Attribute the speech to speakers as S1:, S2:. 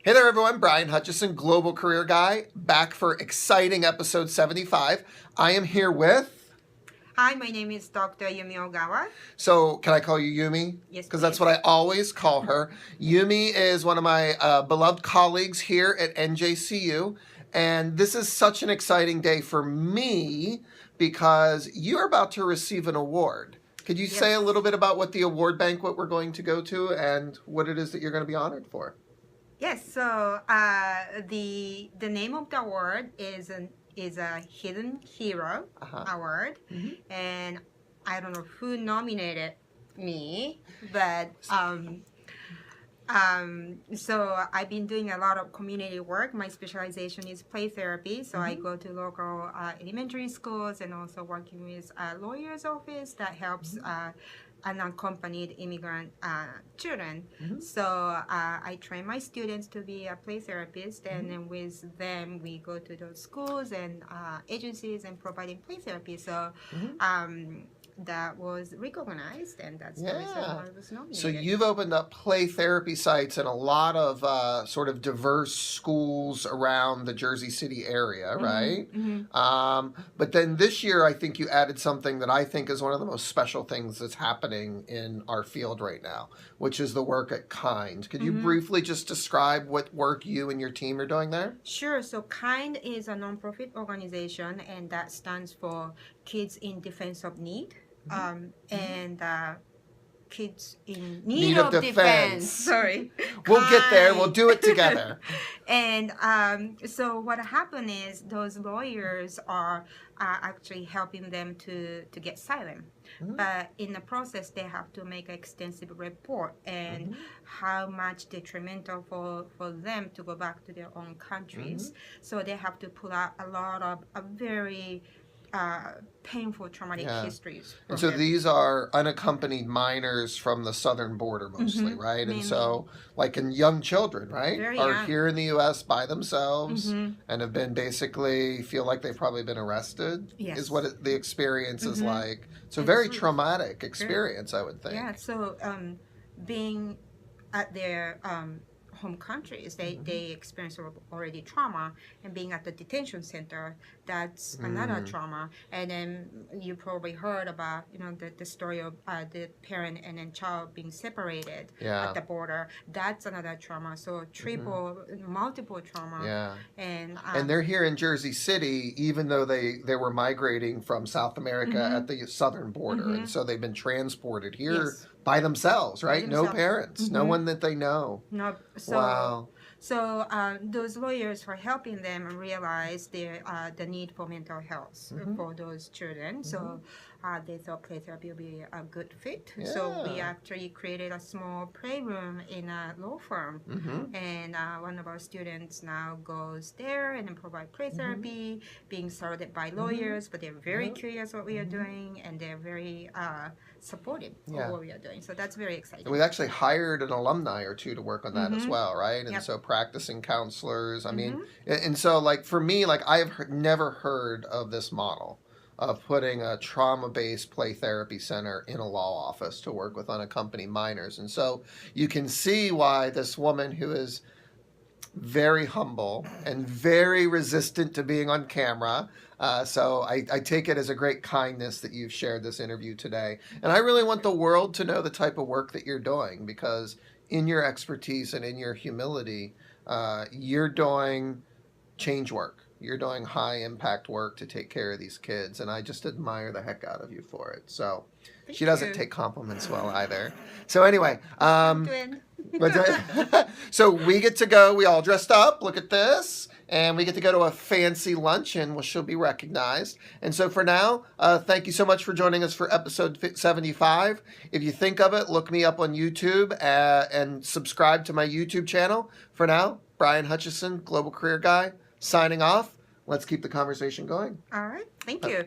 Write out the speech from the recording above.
S1: Hey there, everyone. Brian Hutchison, Global Career Guy, back for exciting episode 75. I am here with...
S2: Hi, my name is Dr. Yumiko Ogawa.
S1: So, can I call you Yumi?
S2: Yes,
S1: because that's what I always call her. Yumi is one of my beloved colleagues here at NJCU, and this is such an exciting day for me because you're about to receive an award. Could you say a little bit about what the award banquet we're going to go to and what it is that you're going to be honored for?
S2: Yes, so the name of the award is a Hidden Hero Award, and I don't know who nominated me, but so I've been doing a lot of community work. My specialization is play therapy, so I go to local elementary schools and also working with a lawyer's office that helps unaccompanied immigrant children. So I train my students to be a play therapist, and then with them we go to those schools and agencies and providing play therapy. So that was recognized, and that's the reason why I was nominated.
S1: So you've opened up play therapy sites in a lot of sort of diverse schools around the Jersey City area, right? But then this year, I think you added something that I think is one of the most special things that's happening in our field right now, which is the work at KIND. Could you briefly just describe what work you and your team are doing there?
S2: Sure. So KIND is a nonprofit organization, and that stands for Kids in Defense of Need. And kids in need of defense. Sorry.
S1: We'll get there. We'll do it together.
S2: And so what happened is those lawyers are actually helping them to get asylum. But in the process, they have to make an extensive report and how much detrimental for them to go back to their own countries. So they have to pull out a lot of very painful traumatic histories.
S1: And so these are unaccompanied minors from the southern border mostly, right?
S2: Mainly.
S1: And so, like in young children, right?
S2: Very
S1: are
S2: young.
S1: Here in the U.S. by themselves and have been basically, feel like they've probably been arrested, is what the experience is like. So very traumatic experience, I would think.
S2: Yeah, so being at their home countries, they experience already trauma, and being at the detention center, that's another trauma. And then you probably heard about the story of the parent and then child being separated at the border. That's another trauma. So multiple trauma. And
S1: they're here in Jersey City, even though they were migrating from South America at the southern border, and so they've been transported here by themselves, right? No parents, no one that they know.
S2: No. So those lawyers were helping them realize the need for mental health for those children. So they thought play therapy would be a good fit. So we actually created a small playroom in a law firm. And one of our students now goes there and then provide play therapy, being surrounded by lawyers, but they're very curious what we are doing, and they're very supportive of what we are doing. So that's very exciting.
S1: And we've actually hired an alumni or two to work on that as well, right? And so practicing counselors, I mean, and so like for me, like I've never heard of this model of putting a trauma-based play therapy center in a law office to work with unaccompanied minors. And so you can see why this woman who is very humble and very resistant to being on camera. So I take it as a great kindness that you've shared this interview today. And I really want the world to know the type of work that you're doing, because in your expertise and in your humility, you're doing change work. You're doing high impact work to take care of these kids. And I just admire the heck out of you for it. So she doesn't take compliments well either. So anyway, so we get to go, we all dressed up, look at this, and we get to go to a fancy luncheon where she'll be recognized. And so for now, thank you so much for joining us for episode 75. If you think of it, look me up on YouTube and subscribe to my YouTube channel. For now, Brian Hutchison, Global Career Guy, signing off. Let's keep the conversation going.
S2: All right. Thank you.